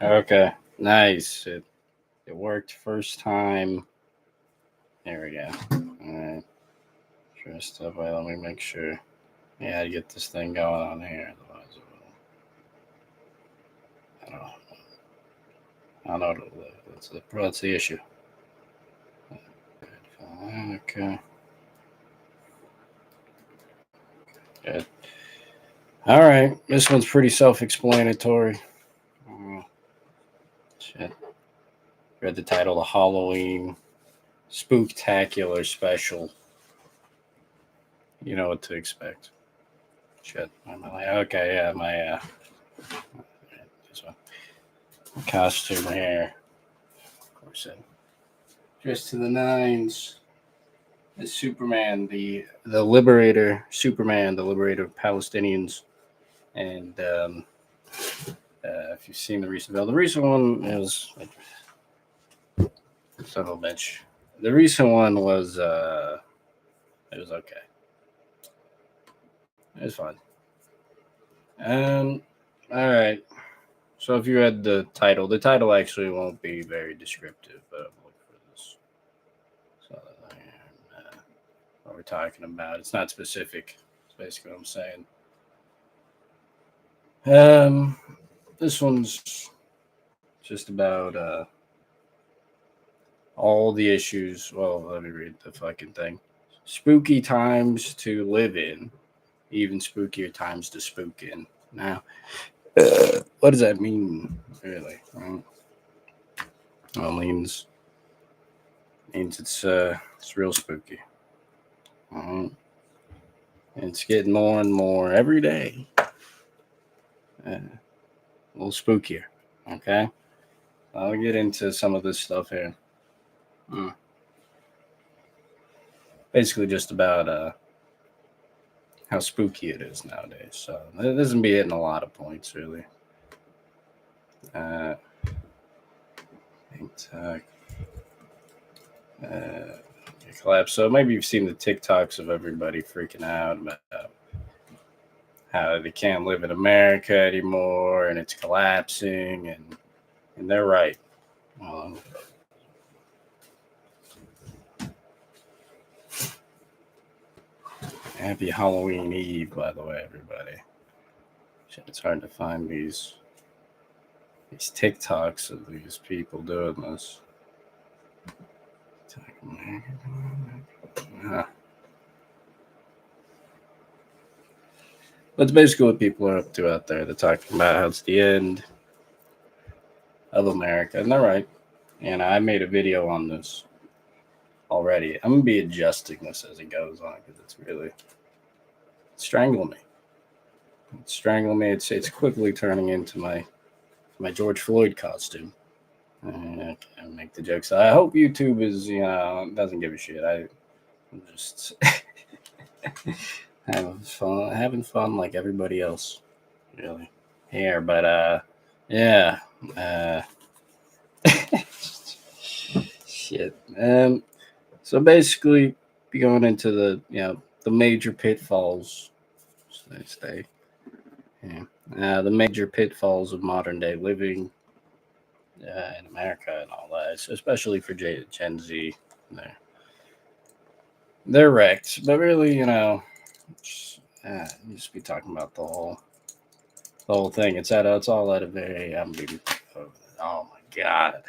Okay, nice. It worked first time. There we go. All right, dressed up. Wait, let me make sure. Yeah, to get this thing going on here. Otherwise, I don't know. I don't know. What's the issue? Okay. Good. All right. This one's pretty self-explanatory. Uh, Shit. Read the title, the Halloween Spooktacular Special. You know what to expect. Shit. Okay, yeah, this one. Costume here. Of course, dressed to the nines. Is Superman, the liberator, Superman, the liberator of Palestinians, and if you've seen the recent film, the recent one is son of a bitch. The recent one was it was okay. It was fine. Um, all right. So if you read the title actually won't be very descriptive, but I'm looking for this. So what we're talking about, it's not specific. That's basically what I'm saying. Um, this one's just about all the issues. Well, let me read the fucking thing. Spooky times to live in, even spookier times to spook in. Now, what does that mean, really? Well, it means it's real spooky. Uh, it's getting more and more every day. A little spookier. Okay, I'll get into some of this stuff here. Mm. Basically, just about how spooky it is nowadays. So it doesn't be hitting a lot of points, really. Uh, TikTok. Collapse. So maybe you've seen the TikToks of everybody freaking out about how they can't live in America anymore and it's collapsing, and they're right. Um, Happy Halloween Eve, by the way, everybody. Shit, it's hard to find these TikToks of these people doing this. Uh, That's basically what people are up to out there. They're talking about how it's the end of America, and they're right. And I made a video on this already. I'm gonna be adjusting this as it goes on because it's really strangling me. It's strangling me. It's quickly turning into my George Floyd costume. I make the jokes. I hope YouTube is doesn't give a shit. I'm just having fun like everybody else, really here. But yeah, uh, shit. So basically, be going into the major pitfalls. Stay. Yeah. The major pitfalls of modern day living in America and all that, especially for Gen Z. They're, they're wrecked, but really, just be talking about the whole thing. It's all at a very oh my god,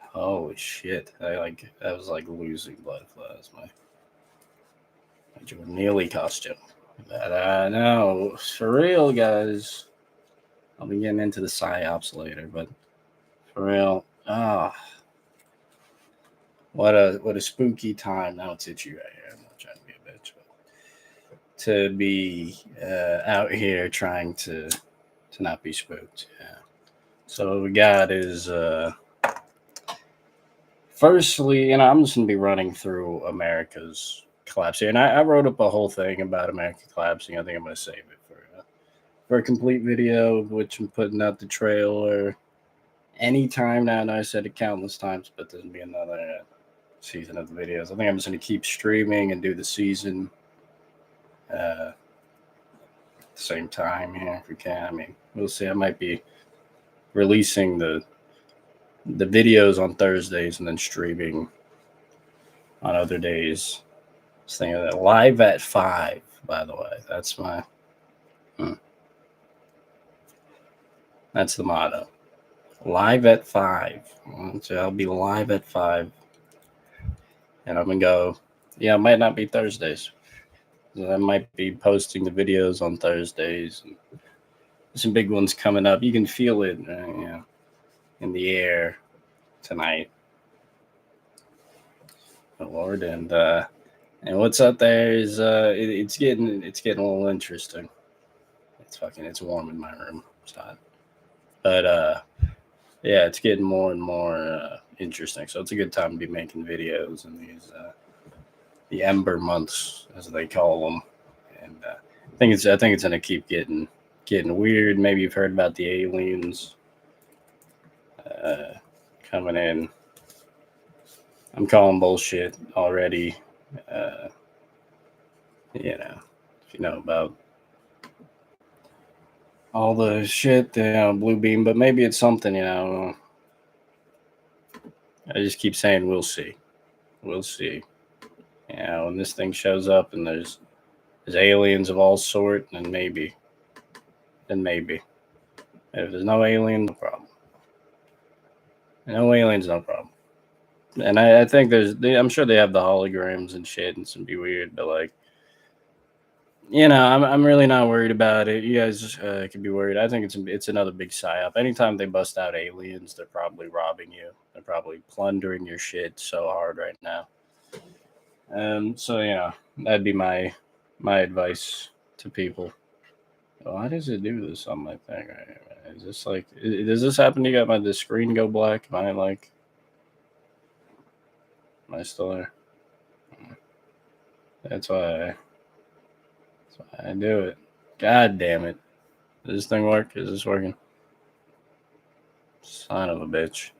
holy shit! I was like losing blood flows. My Jordan Neely costume. But no, for real, guys. I'll be getting into the psyops later, but for real, what a spooky time. Now it's itchy right here. I'm not trying to be a bitch, but to be out here trying to not be spooked. Yeah. So what we got is firstly, I'm just gonna be running through America's collapse here, and I wrote up a whole thing about America collapsing. I think I'm gonna save it for a complete video, which I'm putting out the trailer anytime now. And I said it countless times, but there's gonna be another season of the videos. I think I'm just gonna keep streaming and do the season. Uh, the same time here if we can. I mean, we'll see. I might be releasing the videos on Thursdays and then streaming on other days. Just thinking of that. Live at 5, by the way. That's my that's the motto. Live at 5. So I'll be live at 5. And I'm gonna go. Yeah, it might not be Thursdays. I might be posting the videos on Thursdays. And some big ones coming up. You can feel it, in the air tonight. Oh Lord, and what's up there is it's getting a little interesting. It's warm in my room. It's hot, but yeah, it's getting more and more interesting. So it's a good time to be making videos in these the Ember months, as they call them. And I think it's gonna keep getting weird. Maybe you've heard about the aliens coming in. I'm calling bullshit already. If you know about all the shit, blue beam, but maybe it's something, I just keep saying we'll see. We'll see. When this thing shows up and there's aliens of all sort, then maybe. If there's no alien, no problem. No aliens, no problem. And I think I'm sure they have the holograms and shit, and it's gonna be weird, but like, I'm really not worried about it. You guys can be worried. I think it's another big psyop. Anytime they bust out aliens, they're probably robbing you. They're probably plundering your shit so hard right now. So that'd be my advice to people. Why does it do this on my thing? Is this like? Does this happen? You got the screen go black? Am I still there? That's why I do it. God damn it! Does this thing work? Is this working? Son of a bitch!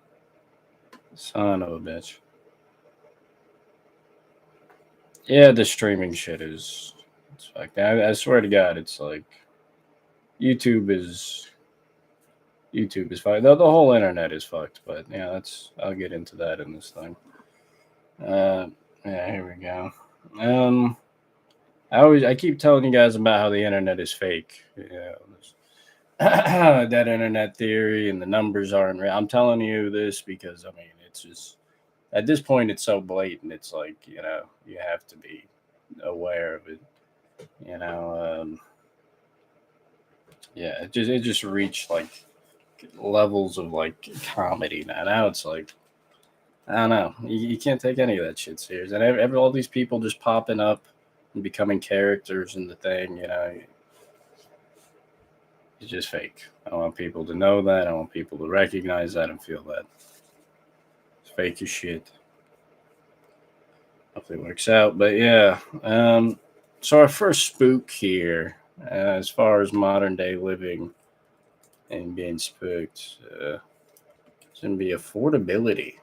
Yeah, the streaming shit is. It's fucked. I swear to God, it's like YouTube is fucked. The whole internet is fucked. But yeah, I'll get into that in this thing. Yeah, here we go. I keep telling you guys about how the internet is fake. That internet theory and the numbers aren't real. I'm telling you this because it's just at this point it's so blatant. It's like you have to be aware of it. Yeah, it just reached like levels of like comedy now. Now it's like I don't know. You can't take any of that shit serious. And all these people just popping up and becoming characters in the thing. It's just fake. I want people to know that. I want people to recognize that and feel that. It's fake as shit. Hopefully it works out. But yeah. So our first spook here, as far as modern day living and being spooked, it's going to be affordability.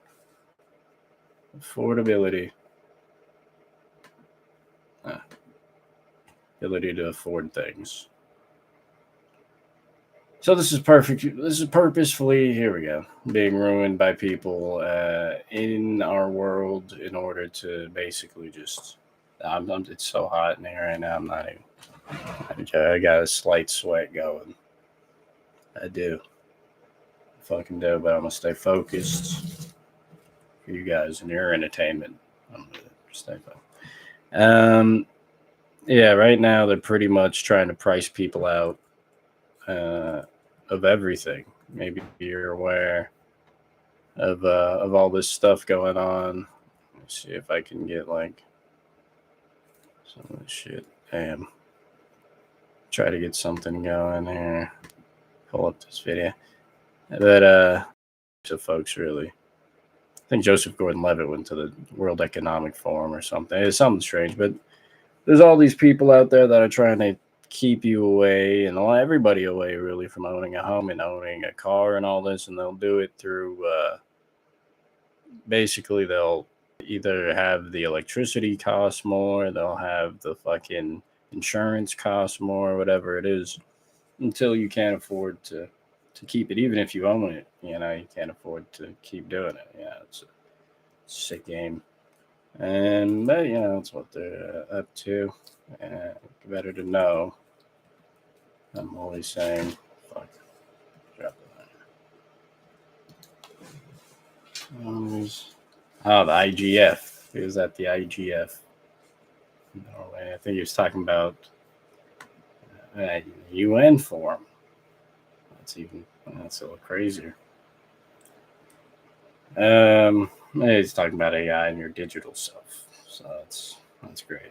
Ability to afford things. So this is perfect. This is purposefully, here we go, being ruined by people in our world in order to basically just. It's so hot in here right now. I'm not even. I got a slight sweat going. I do. I fucking do, but I'm gonna stay focused for you guys and your entertainment. I'm gonna stay focused. Yeah, right now they're pretty much trying to price people out. Of everything. Maybe you're aware of all this stuff going on. Let's see if I can get like some of this shit. Damn. Try to get something going here. Pull up this video. But so folks really. I think Joseph Gordon-Levitt went to the World Economic Forum or something. It's something strange, but there's all these people out there that are trying to keep you away and everybody away really from owning a home and owning a car and all this, and they'll do it through basically they'll either have the electricity cost more, they'll have the fucking insurance costs more, whatever it is, until you can't afford to keep it. Even if you own it, you can't afford to keep doing it. Yeah, it's a sick game. And that's what they're up to. Better to know. I'm always saying, fuck, drop the line. Oh, the IGF. He was at the IGF. Norway. I think he was talking about UN forum. That's a little crazier. He's talking about AI and your digital self. So that's great.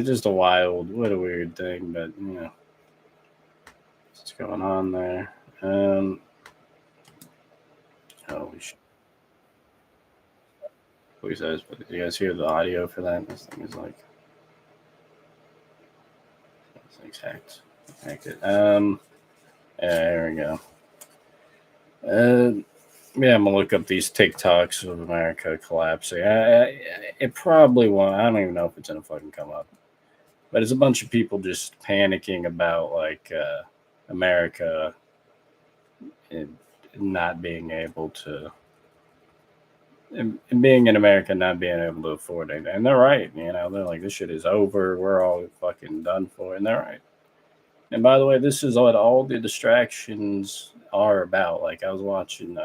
Just a what a weird thing, but what's going on there? Holy shit. Please, did you guys hear the audio for that? This thing is like, this thing's hacked. Hacked it. There we go. Yeah, I'm gonna look up these TikToks of America collapsing. It probably won't. I don't even know if it's gonna fucking come up. But it's a bunch of people just panicking about like America not being able to, and being in America not being able to afford it. And they're right. They're like, this shit is over. We're all fucking done for. And they're right. And by the way, this is what all the distractions are about. Like I was watching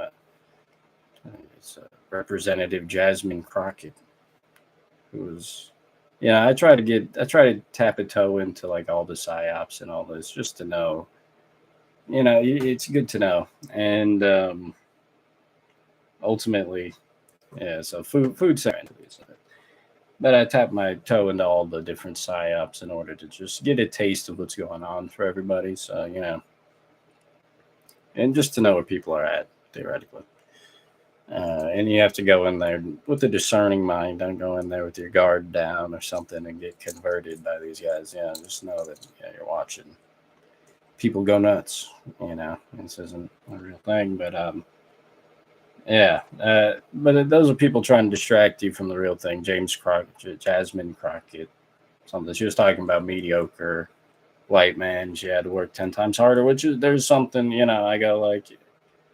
it's Representative Jasmine Crockett, who was, I try to tap a toe into like all the psyops and all this just to know, it's good to know. And ultimately, yeah, so food science. But I tap my toe into all the different psyops in order to just get a taste of what's going on for everybody. So, and just to know where people are at, theoretically. And you have to go in there with a discerning mind. Don't go in there with your guard down or something and get converted by these guys. Just know that you're watching people go nuts. This isn't a real thing, but but those are people trying to distract you from the real thing. Jasmine Crockett, something she was talking about, mediocre white man. She had to work 10 times harder, which is, there's something, I go like,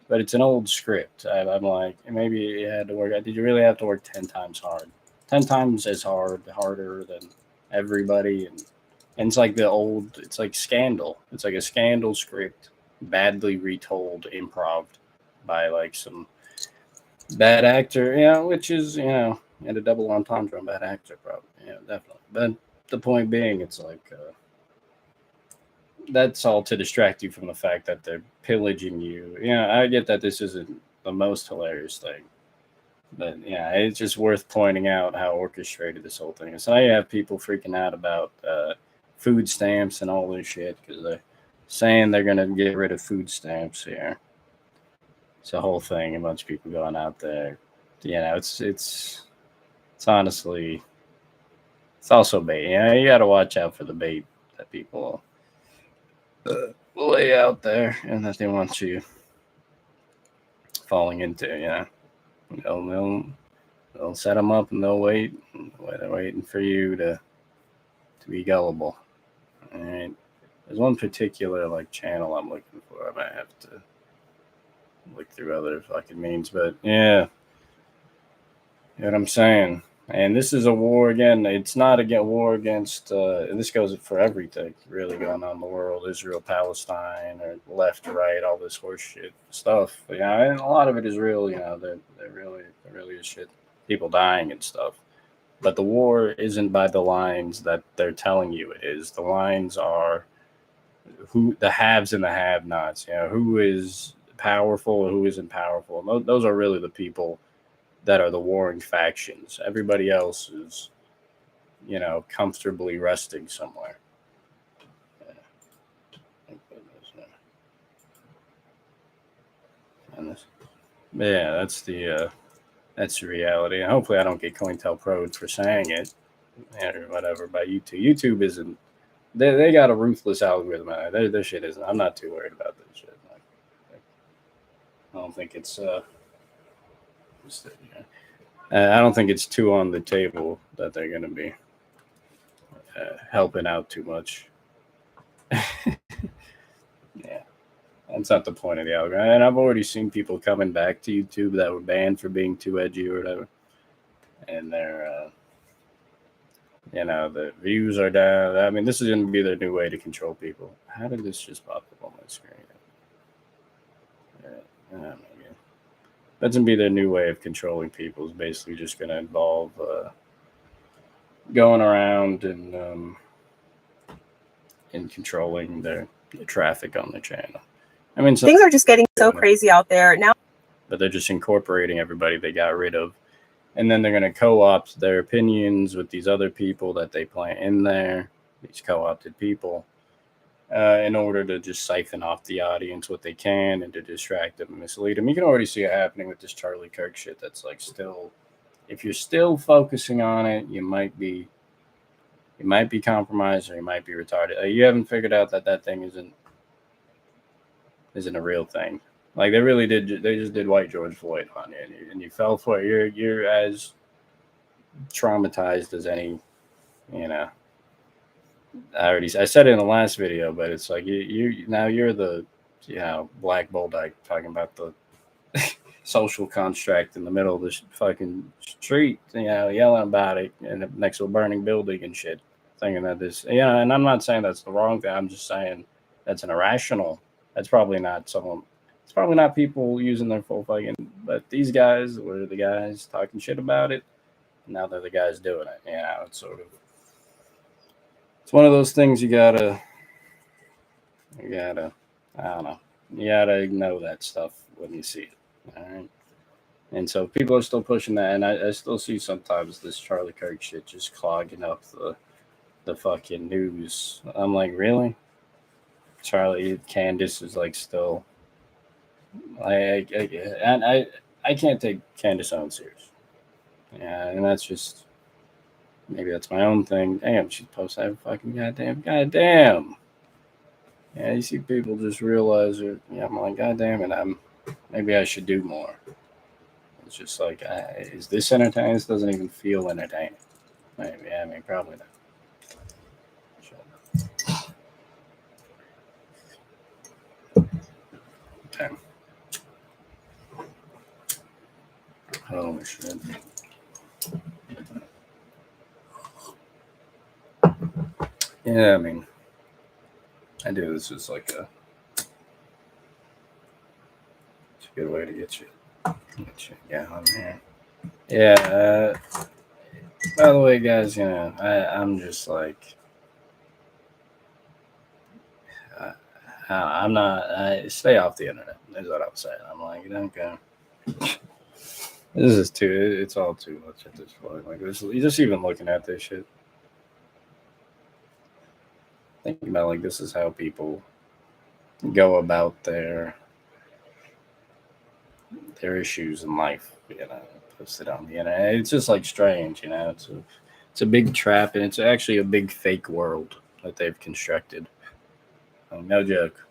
but it's an old script. I'm like, maybe you had to work. Did you really have to work 10 times hard? 10 times as harder than everybody. And it's like it's like Scandal. It's like a Scandal script, badly retold, improv by like some bad actor, which is, and a double entendre on bad actor, probably. Definitely. But the point being, it's like, that's all to distract you from the fact that they're pillaging you. I get that this isn't the most hilarious thing, but it's just worth pointing out how orchestrated this whole thing is. So you have people freaking out about food stamps and all this shit because they're saying they're going to get rid of food stamps here. It's a whole thing. A bunch of people going out there. It's honestly, it's also bait. You got to watch out for the bait that people lay out there and that they want you falling into. They'll set them up and they'll wait. They're waiting for you to be gullible. All right. There's one particular like channel I'm looking for. I might have to look through other fucking means, but yeah, you know what I'm saying. And this is a war again. It's not a war against. And this goes for everything really going on in the world: Israel, Palestine, or left, right, all this horseshit stuff. And a lot of it is real. There really is shit, people dying and stuff. But the war isn't by the lines that they're telling you it is. The lines are who the haves and the have-nots. Who is powerful and who isn't powerful. And those are really the people that are the warring factions. Everybody else is, comfortably resting somewhere. That's the reality. And hopefully I don't get COINTELPRO for saying it or whatever by YouTube. YouTube isn't, they got a ruthless algorithm. Their shit isn't. I'm not too worried about this shit. I don't think it's I don't think it's too on the table that they're going to be helping out too much. Yeah, that's not the point of the algorithm. And I've already seen people coming back to YouTube that were banned for being too edgy or whatever, and they're the views are down. I mean, this is going to be their new way to control people. How did this just pop up on my screen? That's going to be their new way of controlling people. Is basically just going to involve going around and controlling the traffic on the channel. I mean, things are just getting so crazy out there now. But they're just incorporating everybody they got rid of. And then they're going to co-opt their opinions with these other people that they plant in there, these co-opted people, in order to just siphon off the audience what they can and to distract them and mislead them. You can already see it happening with this Charlie Kirk shit. That's like still, if you're still focusing on it, you might be compromised or you might be retarded. You haven't figured out that thing isn't a real thing. Like they really did. They just did white George Floyd on you, and you fell for it. You're as traumatized as any. I said it in the last video, but it's like you now you're the black bulldog talking about the social construct in the middle of this fucking street, yelling about it and next to a burning building and shit, thinking that this, and I'm not saying that's the wrong thing. I'm just saying that's an irrational. That's probably not someone. It's probably not people using their full fucking. But these guys were the guys talking shit about it. Now they're the guys doing it. It's sort of. It's one of those things you gotta. I don't know. You gotta know that stuff when you see it. All right. And so people are still pushing that, and I still see sometimes this Charlie Kirk shit just clogging up the fucking news. I'm like, really? Candace is like still. I can't take Candace Owens serious. Yeah, and that's just maybe that's my own thing. Damn, she's posting every fucking goddamn. Yeah, you see people just realize it. Yeah, I'm like, goddamn it, maybe I should do more. It's just like, is this entertaining? This doesn't even feel entertaining. Maybe, probably not. Okay. Oh shit. Yeah, I do. This is like it's a good way to get you on here. Yeah. By the way, guys, I'm just like, I'm not. Stay off the internet. Is what I'm saying. I'm like, okay. This is it's all too much at this point. Like, you're just even looking at this shit. Thinking about like this is how people go about their issues in life, posted on the internet. It's just like strange, it's a big trap, and it's actually a big fake world that they've constructed. No joke.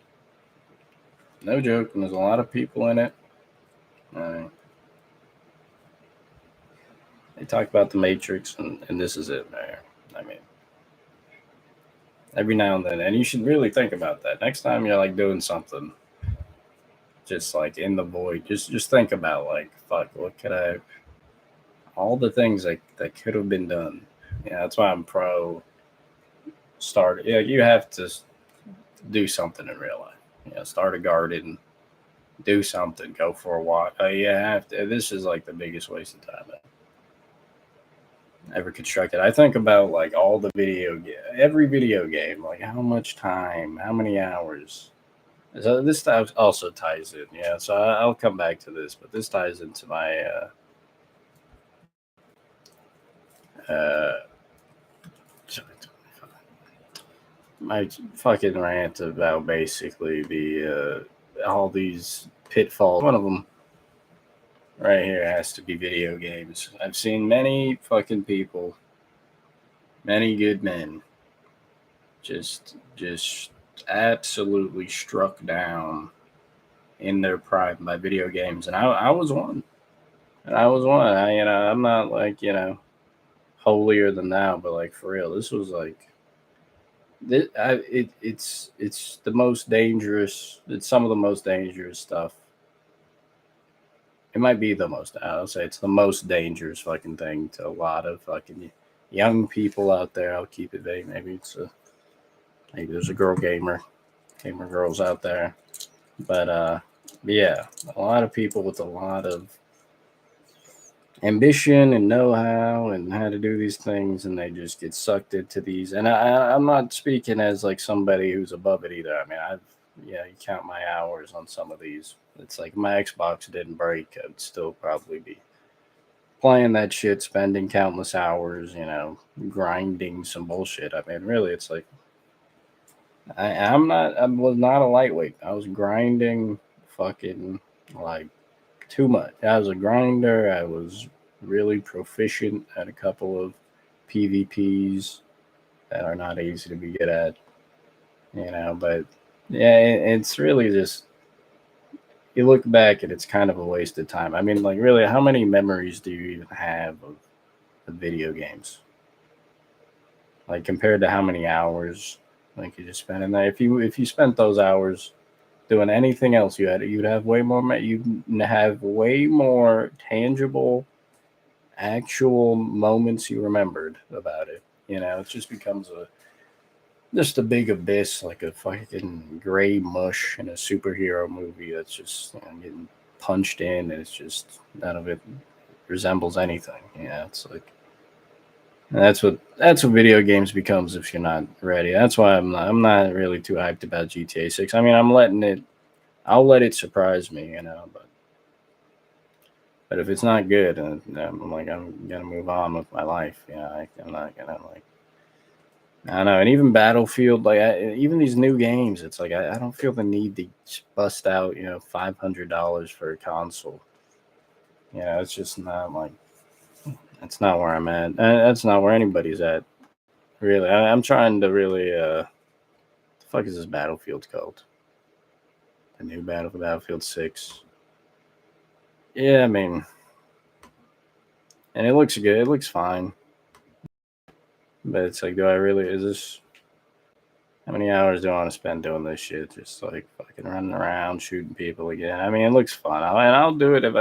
And there's a lot of people in it. They talk about the Matrix, and this is it, man. Every now and then, and you should really think about that. Next time you're like doing something, just like in the void, just think about like, fuck, what could I? All the things that could have been done. That's why I'm pro. Start. Yeah, you have to do something in real life. Start a garden, do something, go for a walk. This is like the biggest waste of time ever constructed. I think about like all the every video game, like how much time, how many hours. So this also ties in, so I'll come back to this, but this ties into my my fucking rant about basically the all these pitfalls. One of them right here has to be video games. I've seen many fucking people, many good men, just absolutely struck down in their prime by video games, and I was one. I'm not like holier than thou, but like for real, this was like It's the most dangerous. It's some of the most dangerous stuff. It might be the most. I'll say it's the most dangerous fucking thing to a lot of fucking young people out there. I'll keep it vague. Maybe there's a gamer girls out there, but yeah, a lot of people with a lot of ambition and know-how and how to do these things, and they just get sucked into these. And I'm not speaking as like somebody who's above it either. I mean, you count my hours on some of these. It's like my Xbox didn't break, I'd still probably be playing that shit, spending countless hours, grinding some bullshit. I mean, really, it's like I was not a lightweight. I was grinding fucking like too much. I was a grinder. I was really proficient at a couple of PvPs that are not easy to be good at, but yeah, it's really just you look back and it's kind of a waste of time. I mean, like, really, how many memories do you even have of video games? Like, compared to how many hours like you just spent in there. If you spent those hours doing anything else, you'd have way more. You'd have way more tangible, actual moments you remembered about it. It just becomes just a big abyss, like a fucking gray mush in a superhero movie that's just getting punched in, and it's just none of it resembles anything. It's like that's what video games becomes if you're not ready. That's why I'm not really too hyped about GTA 6. I mean, I'll let it surprise me, but if it's not good, I'm gonna move on with my life. I'm not gonna like. I don't know, and even Battlefield, like even these new games, it's like I don't feel the need to bust out $500 for a console. It's just not like that's not where I'm at. That's not where anybody's at. Really, I'm trying to really. The fuck is this Battlefield called? The new Battlefield 6. Yeah, I mean, and it looks good. It looks fine. But it's like, do I really? Is this? How many hours do I want to spend doing this shit? Just like fucking running around shooting people again. I mean, it looks fun. I'll do it if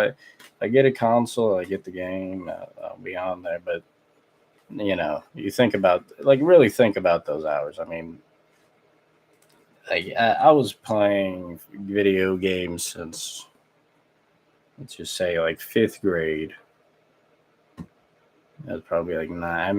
I get a console, I get the game, I'll be on there. But you think about really think about those hours. I mean, like I was playing video games since let's just say like fifth grade. That was probably like 9. I mean.